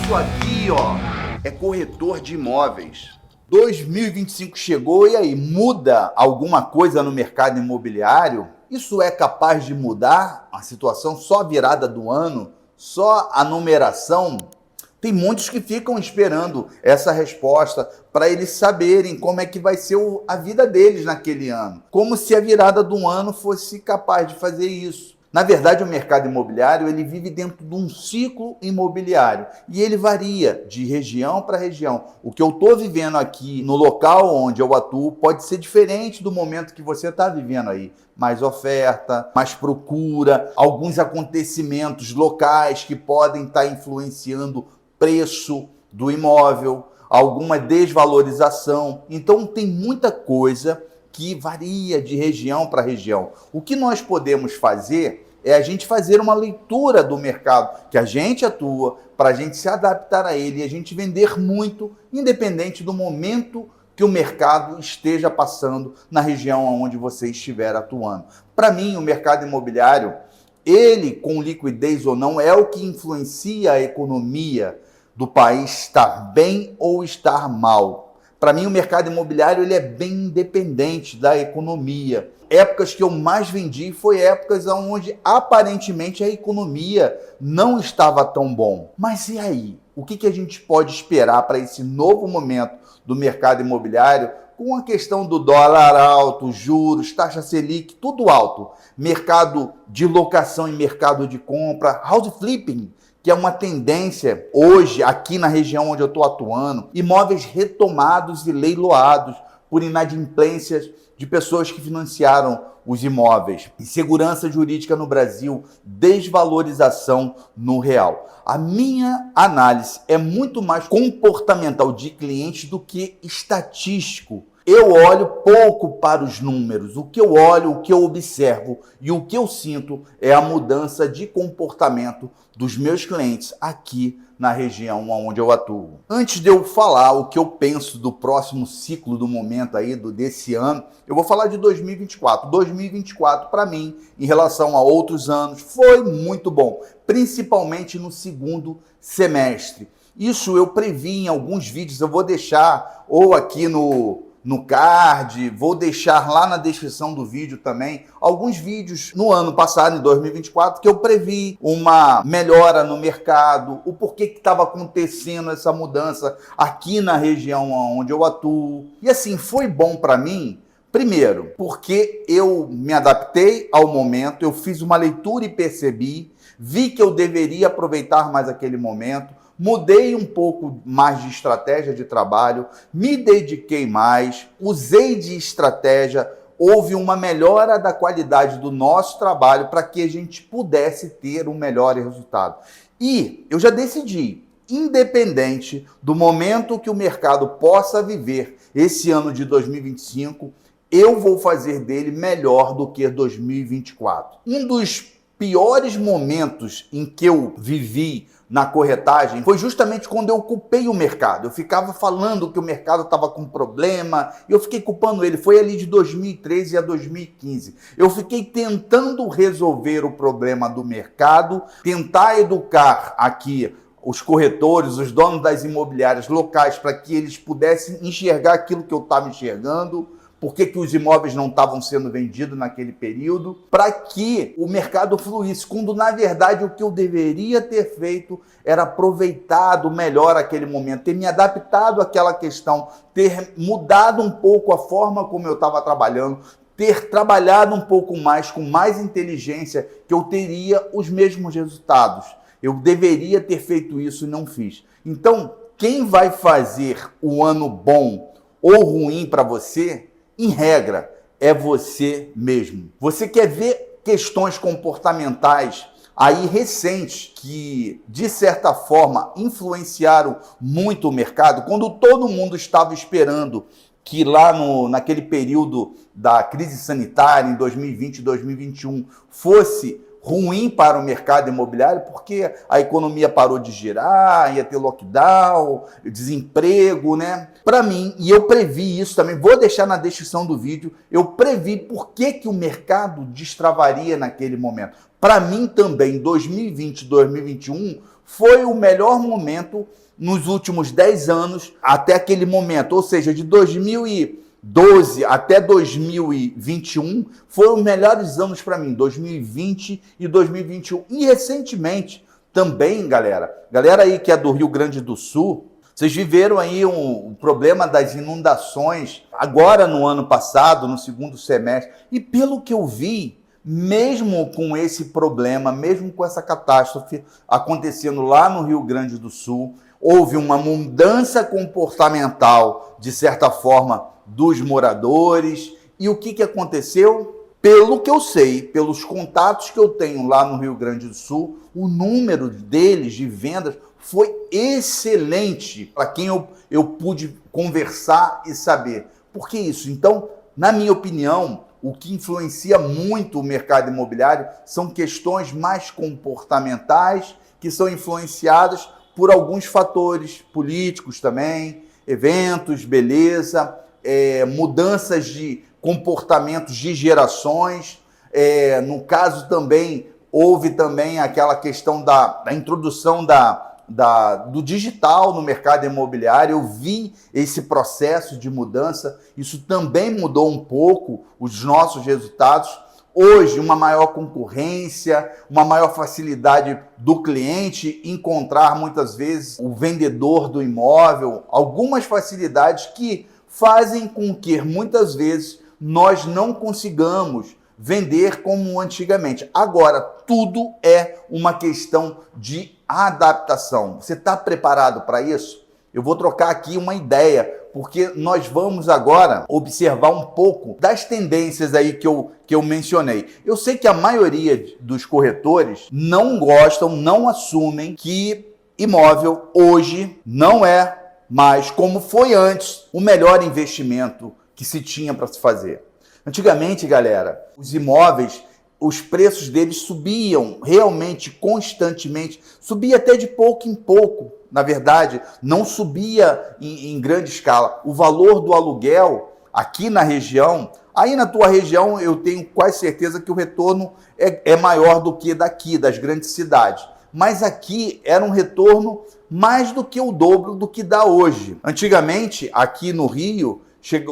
Isso aqui, ó, é corretor de imóveis. 2025 chegou e aí, muda alguma coisa no mercado imobiliário? Isso é capaz de mudar a situação só a virada do ano? Só a numeração? Tem muitos que ficam esperando essa resposta para eles saberem como é que vai ser a vida deles naquele ano. Como se a virada do ano fosse capaz de fazer isso. Na verdade, o mercado imobiliário ele vive dentro de um ciclo imobiliário e ele varia de região para região. O que eu estou vivendo aqui no local onde eu atuo pode ser diferente do momento que você está vivendo aí. Mais oferta, mais procura, alguns acontecimentos locais que podem estar influenciando o preço do imóvel, alguma desvalorização. Então tem muita coisa que varia de região para região. O que nós podemos fazer é a gente fazer uma leitura do mercado que a gente atua, para a gente se adaptar a ele e a gente vender muito, independente do momento que o mercado esteja passando na região onde você estiver atuando. Para mim, o mercado imobiliário, ele, com liquidez ou não, é o que influencia a economia do país estar bem ou estar mal. Para mim, o mercado imobiliário ele é bem independente da economia. Épocas que eu mais vendi foi épocas onde aparentemente a economia não estava tão bom. Mas e aí? O que a gente pode esperar para esse novo momento do mercado imobiliário com a questão do dólar alto, juros, taxa Selic, tudo alto? Mercado de locação e mercado de compra, house flipping, que é uma tendência hoje aqui na região onde eu estou atuando, imóveis retomados e leiloados por inadimplências de pessoas que financiaram os imóveis, insegurança jurídica no Brasil, desvalorização no real. A minha análise é muito mais comportamental de clientes do que estatístico. Eu olho pouco para os números. O que eu olho, o que eu observo e o que eu sinto é a mudança de comportamento dos meus clientes aqui na região onde eu atuo. Antes de eu falar o que eu penso do próximo ciclo do momento aí, desse ano, eu vou falar de 2024. 2024, para mim, em relação a outros anos, foi muito bom, principalmente no segundo semestre. Isso eu previ em alguns vídeos, eu vou deixar ou aqui no card, vou deixar lá na descrição do vídeo também alguns vídeos no ano passado, em 2024, que eu previ uma melhora no mercado, o porquê que estava acontecendo essa mudança aqui na região onde eu atuo. E assim, foi bom para mim, primeiro, porque eu me adaptei ao momento, eu fiz uma leitura e percebi, vi que eu deveria aproveitar mais aquele momento, mudei um pouco mais de estratégia de trabalho, me dediquei mais, usei de estratégia, houve uma melhora da qualidade do nosso trabalho para que a gente pudesse ter um melhor resultado. E eu já decidi, independente do momento que o mercado possa viver esse ano de 2025, eu vou fazer dele melhor do que 2024. Um dos piores momentos em que eu vivi na corretagem foi justamente quando eu ocupei o mercado. Eu ficava falando que o mercado estava com problema, eu fiquei culpando ele. Foi ali de 2013 a 2015. Eu fiquei tentando resolver o problema do mercado, tentar educar aqui os corretores, os donos das imobiliárias locais, para que eles pudessem enxergar aquilo que eu estava enxergando, por que os imóveis não estavam sendo vendidos naquele período, para que o mercado fluísse, quando na verdade o que eu deveria ter feito era aproveitado melhor aquele momento, ter me adaptado àquela questão, ter mudado um pouco a forma como eu estava trabalhando, ter trabalhado um pouco mais, com mais inteligência, que eu teria os mesmos resultados. Eu deveria ter feito isso e não fiz. Então, quem vai fazer o ano bom ou ruim para você, em regra, é você mesmo. Você quer ver questões comportamentais aí recentes que, de certa forma, influenciaram muito o mercado? Quando todo mundo estava esperando que lá naquele período da crise sanitária, em 2020 e 2021, fosse ruim para o mercado imobiliário, porque a economia parou de girar, ia ter lockdown, desemprego, né? Para mim, e eu previ isso também, vou deixar na descrição do vídeo, eu previ por que o mercado destravaria naquele momento. Para mim também, 2020 e 2021 foi o melhor momento nos últimos 10 anos até aquele momento, ou seja, de 2012 até 2021 foram os melhores anos para mim, 2020 e 2021. E recentemente também, galera aí que é do Rio Grande do Sul, vocês viveram aí um problema das inundações agora no ano passado, no segundo semestre, e pelo que eu vi, mesmo com esse problema, mesmo com essa catástrofe acontecendo lá no Rio Grande do Sul, houve uma mudança comportamental, de certa forma, dos moradores. E o que aconteceu? Pelo que eu sei, pelos contatos que eu tenho lá no Rio Grande do Sul, o número deles de vendas foi excelente para quem eu pude conversar e saber. Por que isso? Então, na minha opinião, o que influencia muito o mercado imobiliário são questões mais comportamentais, que são influenciadas por alguns fatores políticos também, eventos, beleza, mudanças de comportamentos de gerações. No caso também, houve também aquela questão da introdução do digital no mercado imobiliário. Eu vi esse processo de mudança, isso também mudou um pouco os nossos resultados. Hoje, uma maior concorrência, uma maior facilidade do cliente encontrar muitas vezes o vendedor do imóvel, algumas facilidades que fazem com que muitas vezes nós não consigamos vender como antigamente. Agora, tudo é uma questão de adaptação. Você está preparado para isso? Eu vou trocar aqui uma ideia, porque nós vamos agora observar um pouco das tendências aí que eu mencionei. Eu sei que a maioria dos corretores não gostam, não assumem que imóvel hoje não é mais, como foi antes, o melhor investimento que se tinha para se fazer. Antigamente, galera, os imóveis, os preços deles subiam realmente constantemente, subia até de pouco em pouco, na verdade, não subia em grande escala. O valor do aluguel aqui na região, aí na tua região eu tenho quase certeza que o retorno é maior do que daqui, das grandes cidades. Mas aqui era um retorno mais do que o dobro do que dá hoje. Antigamente, aqui no Rio,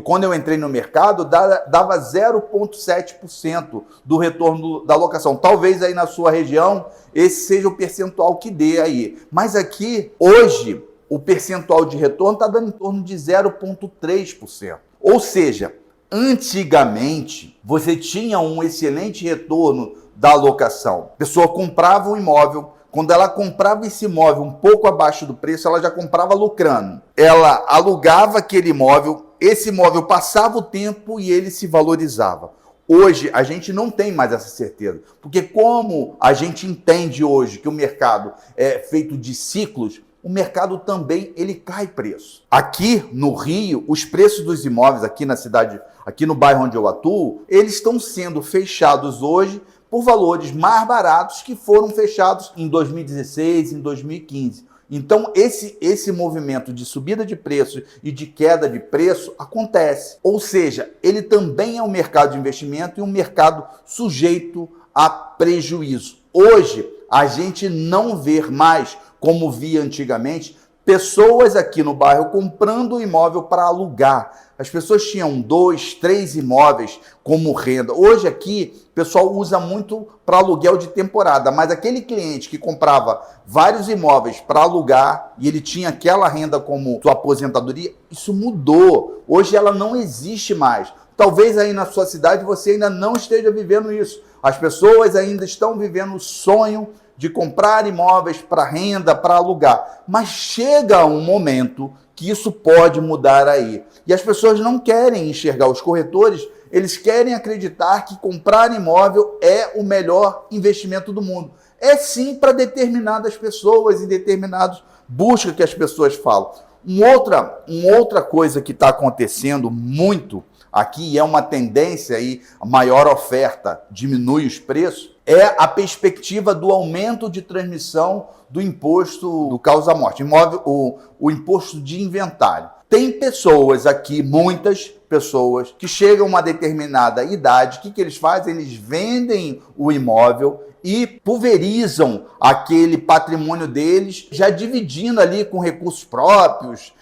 quando eu entrei no mercado, dava 0,7% do retorno da locação. Talvez aí na sua região esse seja o percentual que dê aí. Mas aqui, hoje, o percentual de retorno está dando em torno de 0,3%. Ou seja, antigamente, você tinha um excelente retorno da locação. A pessoa comprava um imóvel. Quando ela comprava esse imóvel um pouco abaixo do preço, ela já comprava lucrando. Ela alugava aquele imóvel, esse imóvel passava o tempo e ele se valorizava. Hoje, a gente não tem mais essa certeza, porque como a gente entende hoje que o mercado é feito de ciclos, o mercado também ele cai preço. Aqui no Rio, os preços dos imóveis aqui na cidade, aqui no bairro onde eu atuo, eles estão sendo fechados hoje por valores mais baratos que foram fechados em 2016, em 2015. Então, esse movimento de subida de preço e de queda de preço acontece. Ou seja, ele também é um mercado de investimento e um mercado sujeito a prejuízo. Hoje, a gente não vê mais, como via antigamente, pessoas aqui no bairro comprando imóvel para alugar. As pessoas tinham 2, 3 imóveis como renda. Hoje aqui, o pessoal usa muito para aluguel de temporada, mas aquele cliente que comprava vários imóveis para alugar e ele tinha aquela renda como sua aposentadoria, isso mudou. Hoje ela não existe mais. Talvez aí na sua cidade você ainda não esteja vivendo isso. As pessoas ainda estão vivendo o sonho de comprar imóveis para renda, para alugar. Mas chega um momento que isso pode mudar aí. E as pessoas não querem enxergar, os corretores, eles querem acreditar que comprar imóvel é o melhor investimento do mundo. É sim para determinadas pessoas e determinadas buscas que as pessoas falam. Uma outra coisa que está acontecendo muito aqui, é uma tendência aí, a maior oferta diminui os preços, é a perspectiva do aumento de transmissão do imposto do causa-morte, o imposto de inventário. Tem pessoas aqui, muitas pessoas, que chegam a uma determinada idade, o que eles fazem? Eles vendem o imóvel e pulverizam aquele patrimônio deles, já dividindo ali com recursos próprios,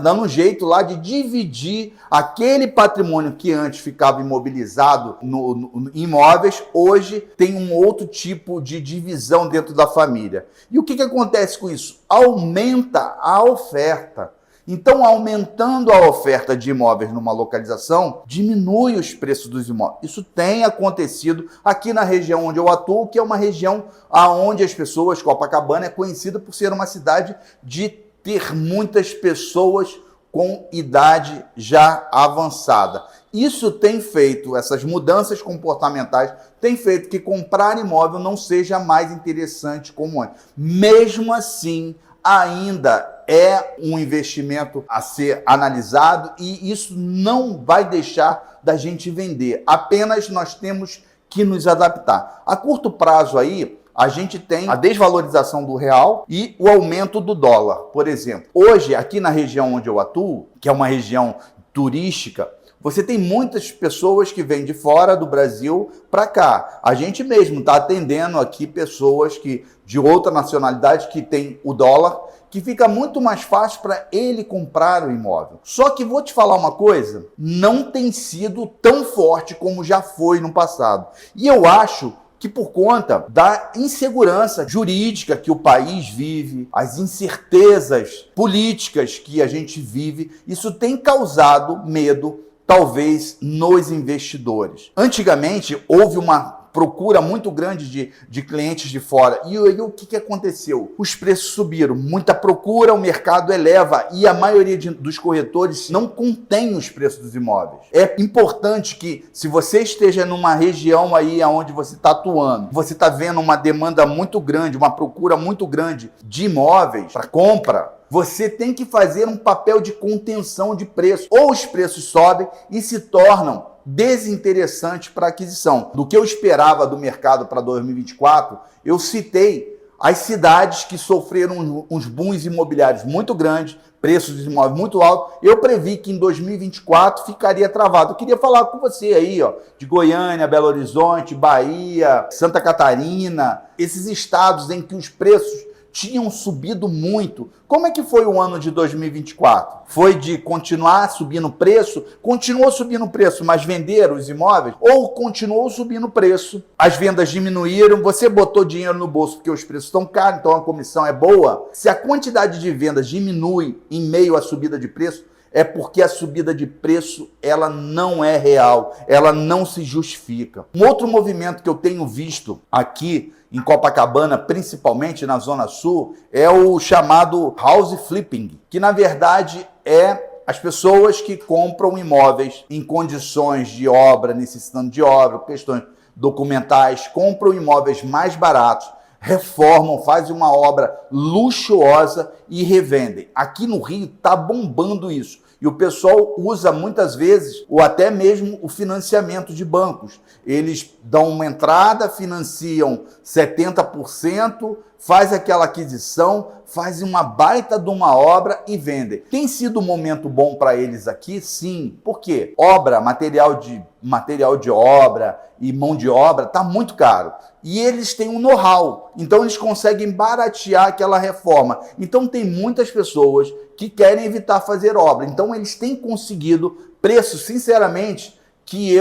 dando um jeito lá de dividir aquele patrimônio que antes ficava imobilizado no imóveis, hoje tem um outro tipo de divisão dentro da família. E o que acontece com isso? Aumenta a oferta. Então, aumentando a oferta de imóveis numa localização, diminui os preços dos imóveis. Isso tem acontecido aqui na região onde eu atuo, que é uma região onde as pessoas, Copacabana é conhecida por ser uma cidade de ter muitas pessoas com idade já avançada. Isso tem feito, essas mudanças comportamentais, tem feito que comprar imóvel não seja mais interessante como antes. Mesmo assim, ainda é um investimento a ser analisado e isso não vai deixar da gente vender. Apenas nós temos que nos adaptar. A curto prazo aí, a gente tem a desvalorização do real e o aumento do dólar, por exemplo. Hoje, aqui na região onde eu atuo, que é uma região turística, você tem muitas pessoas que vêm de fora do Brasil para cá. A gente mesmo está atendendo aqui pessoas de outra nacionalidade que tem o dólar, que fica muito mais fácil para ele comprar o imóvel. Só que vou te falar uma coisa, não tem sido tão forte como já foi no passado. E eu acho que por conta da insegurança jurídica que o país vive, as incertezas políticas que a gente vive, isso tem causado medo, talvez, nos investidores. Antigamente, houve uma procura muito grande de clientes de fora. E aí o que aconteceu? Os preços subiram, muita procura, o mercado eleva e a maioria dos corretores não contém os preços dos imóveis. É importante que, se você esteja numa região aí onde você está atuando, você está vendo uma demanda muito grande, uma procura muito grande de imóveis para compra, você tem que fazer um papel de contenção de preço. Ou os preços sobem e se tornam desinteressantes para aquisição. Do que eu esperava do mercado para 2024, eu citei as cidades que sofreram uns booms imobiliários muito grandes, preços de imóveis muito altos. Eu previ que em 2024 ficaria travado. Eu queria falar com você aí, de Goiânia, Belo Horizonte, Bahia, Santa Catarina, esses estados em que os preços tinham subido muito. Como é que foi o ano de 2024? Foi de continuar subindo o preço? Continuou subindo o preço, mas venderam os imóveis? Ou continuou subindo o preço, as vendas diminuíram, você botou dinheiro no bolso porque os preços estão caros, então a comissão é boa? Se a quantidade de vendas diminui em meio à subida de preço, é porque a subida de preço ela não é real, ela não se justifica. Um outro movimento que eu tenho visto aqui em Copacabana, principalmente na Zona Sul, é o chamado house flipping, que na verdade é as pessoas que compram imóveis em condições de obra, necessitando de obra, questões documentais, compram imóveis mais baratos, reformam, fazem uma obra luxuosa e revendem. Aqui no Rio está bombando isso. E o pessoal usa muitas vezes, ou até mesmo o financiamento de bancos. Eles dão uma entrada, financiam 70%, faz aquela aquisição, fazem uma baita de uma obra e vendem. Tem sido um momento bom para eles aqui? Sim. Por quê? Obra, material de obra e mão de obra está muito caro. E eles têm um know-how, então eles conseguem baratear aquela reforma. Então tem muitas pessoas que querem evitar fazer obra. Então eles têm conseguido preços, sinceramente, que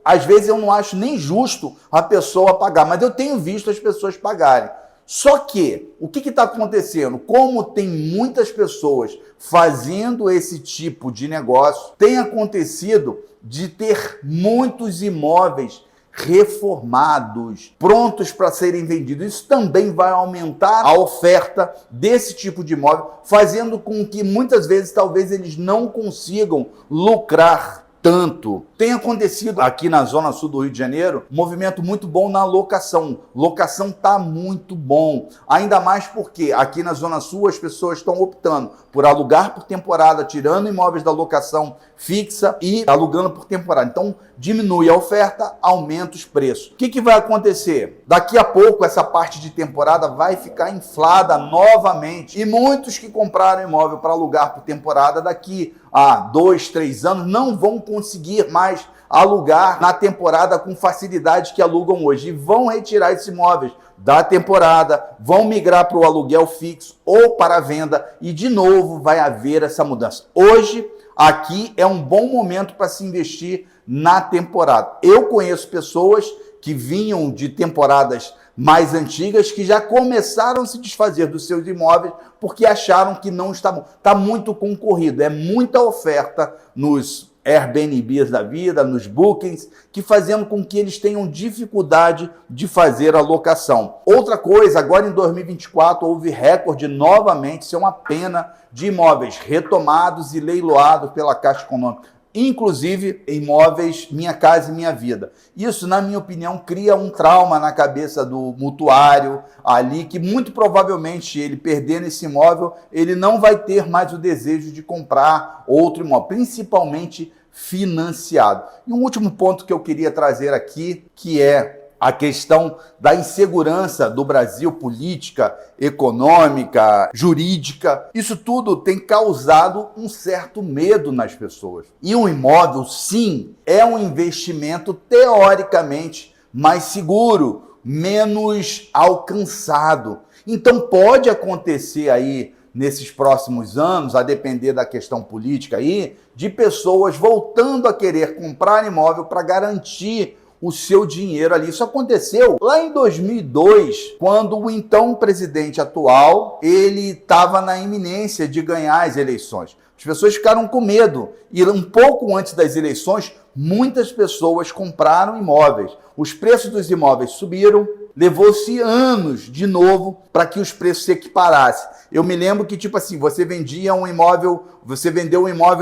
às vezes eu não acho nem justo a pessoa pagar, mas eu tenho visto as pessoas pagarem. Só que, o que está acontecendo? Como tem muitas pessoas fazendo esse tipo de negócio, tem acontecido de ter muitos imóveis reformados, prontos para serem vendidos. Isso também vai aumentar a oferta desse tipo de imóvel, fazendo com que muitas vezes talvez eles não consigam lucrar tanto. Tem acontecido aqui na Zona Sul do Rio de Janeiro um movimento muito bom na locação. Locação tá muito bom. Ainda mais porque aqui na Zona Sul as pessoas estão optando por alugar por temporada, tirando imóveis da locação fixa e alugando por temporada. Então diminui a oferta, aumenta os preços. O que vai acontecer? Daqui a pouco essa parte de temporada vai ficar inflada novamente. E muitos que compraram imóvel para alugar por temporada daqui a 2, 3 anos não vão conseguir mais alugar na temporada com facilidade que alugam hoje e vão retirar esses imóveis da temporada, vão migrar para o aluguel fixo ou para a venda e de novo vai haver essa mudança. Hoje, aqui é um bom momento para se investir na temporada. Eu conheço pessoas que vinham de temporadas mais antigas que já começaram a se desfazer dos seus imóveis porque acharam que não está bom. Está muito concorrido, é muita oferta nos Airbnbs da vida, nos bookings, que fazendo com que eles tenham dificuldade de fazer a locação. Outra coisa, agora em 2024 houve recorde novamente, isso é uma pena, de imóveis retomados e leiloados pela Caixa Econômica. Inclusive imóveis Minha Casa e Minha Vida. Isso, na minha opinião, cria um trauma na cabeça do mutuário ali, que muito provavelmente ele perdendo esse imóvel, ele não vai ter mais o desejo de comprar outro imóvel, principalmente financiado. E um último ponto que eu queria trazer aqui, que é a questão da insegurança do Brasil, política, econômica, jurídica. Isso tudo tem causado um certo medo nas pessoas. E um imóvel, sim, é um investimento teoricamente mais seguro, menos alcançado. Então pode acontecer aí nesses próximos anos, a depender da questão política aí, de pessoas voltando a querer comprar imóvel para garantir o seu dinheiro ali. Isso aconteceu lá em 2002, quando o então presidente atual, ele estava na iminência de ganhar as eleições. As pessoas ficaram com medo e um pouco antes das eleições, muitas pessoas compraram imóveis. Os preços dos imóveis subiram, levou-se anos de novo para que os preços se equiparassem. Eu me lembro que, tipo assim, você vendeu um imóvel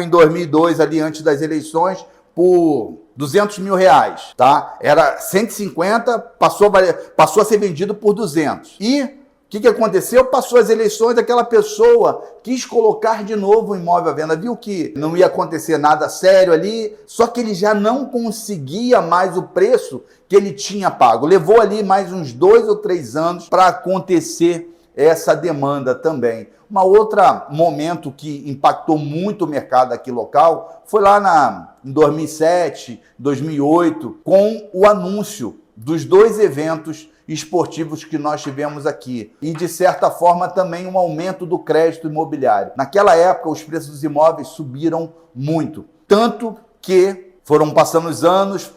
em 2002, ali antes das eleições, por 200 mil reais, tá? Era 150, passou a ser vendido por 200. E o que aconteceu? Passou as eleições, aquela pessoa quis colocar de novo o imóvel à venda, viu que não ia acontecer nada sério ali, só que ele já não conseguia mais o preço que ele tinha pago. Levou ali mais uns 2 ou 3 anos para acontecer essa demanda também. Um outro momento que impactou muito o mercado aqui local foi lá em 2007, 2008, com o anúncio dos 2 eventos esportivos que nós tivemos aqui. E, de certa forma, também um aumento do crédito imobiliário. Naquela época, os preços dos imóveis subiram muito. Tanto que foram passando os anos,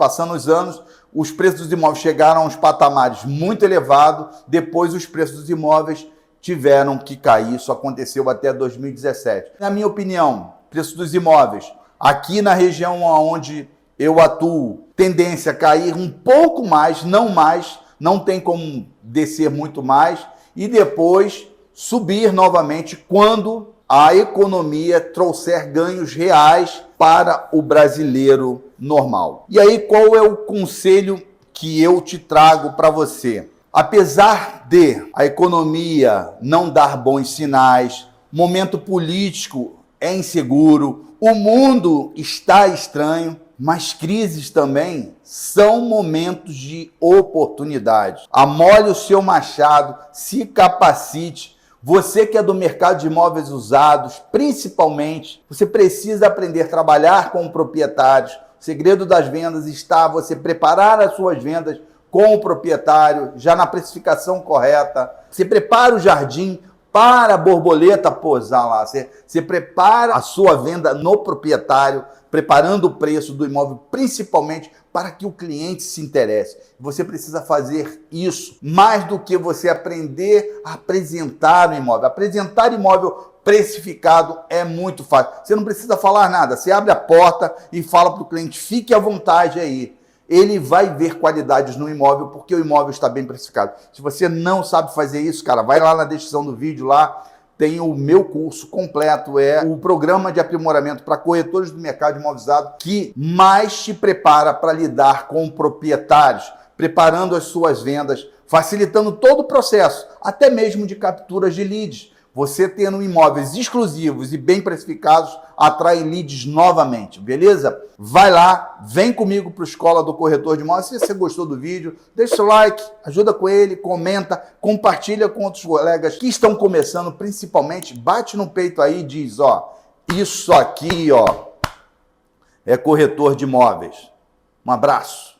os preços dos imóveis chegaram a uns patamares muito elevados, depois os preços dos imóveis tiveram que cair, isso aconteceu até 2017. Na minha opinião, preço dos imóveis, aqui na região onde eu atuo, tendência a cair um pouco mais, não mais, não tem como descer muito mais, e depois subir novamente quando a economia trouxer ganhos reais para o brasileiro normal. E aí, qual é o conselho que eu te trago para você? Apesar de a economia não dar bons sinais, momento político é inseguro, o mundo está estranho, mas crises também são momentos de oportunidade. Amole o seu machado, se capacite. Você que é do mercado de imóveis usados, principalmente, você precisa aprender a trabalhar com proprietários. O segredo das vendas está você preparar as suas vendas com o proprietário, já na precificação correta. Você prepara o jardim para a borboleta pousar lá. Você prepara a sua venda no proprietário, preparando o preço do imóvel, principalmente para que o cliente se interesse. Você precisa fazer isso mais do que você aprender a apresentar o imóvel. Apresentar imóvel precificado é muito fácil. Você não precisa falar nada. Você abre a porta e fala para o cliente, fique à vontade aí. Ele vai ver qualidades no imóvel porque o imóvel está bem precificado. Se você não sabe fazer isso, cara, vai lá na descrição do vídeo lá, tem o meu curso completo, é o programa de aprimoramento para corretores do mercado imobilizado que mais te prepara para lidar com proprietários, preparando as suas vendas, facilitando todo o processo, até mesmo de capturas de leads. Você tendo imóveis exclusivos e bem precificados, atrai leads novamente, beleza? Vai lá, vem comigo para a Escola do Corretor de Imóveis. Se você gostou do vídeo, deixa seu like, ajuda com ele, comenta, compartilha com outros colegas que estão começando, principalmente, bate no peito aí e diz, ó, isso aqui, ó, é corretor de imóveis. Um abraço.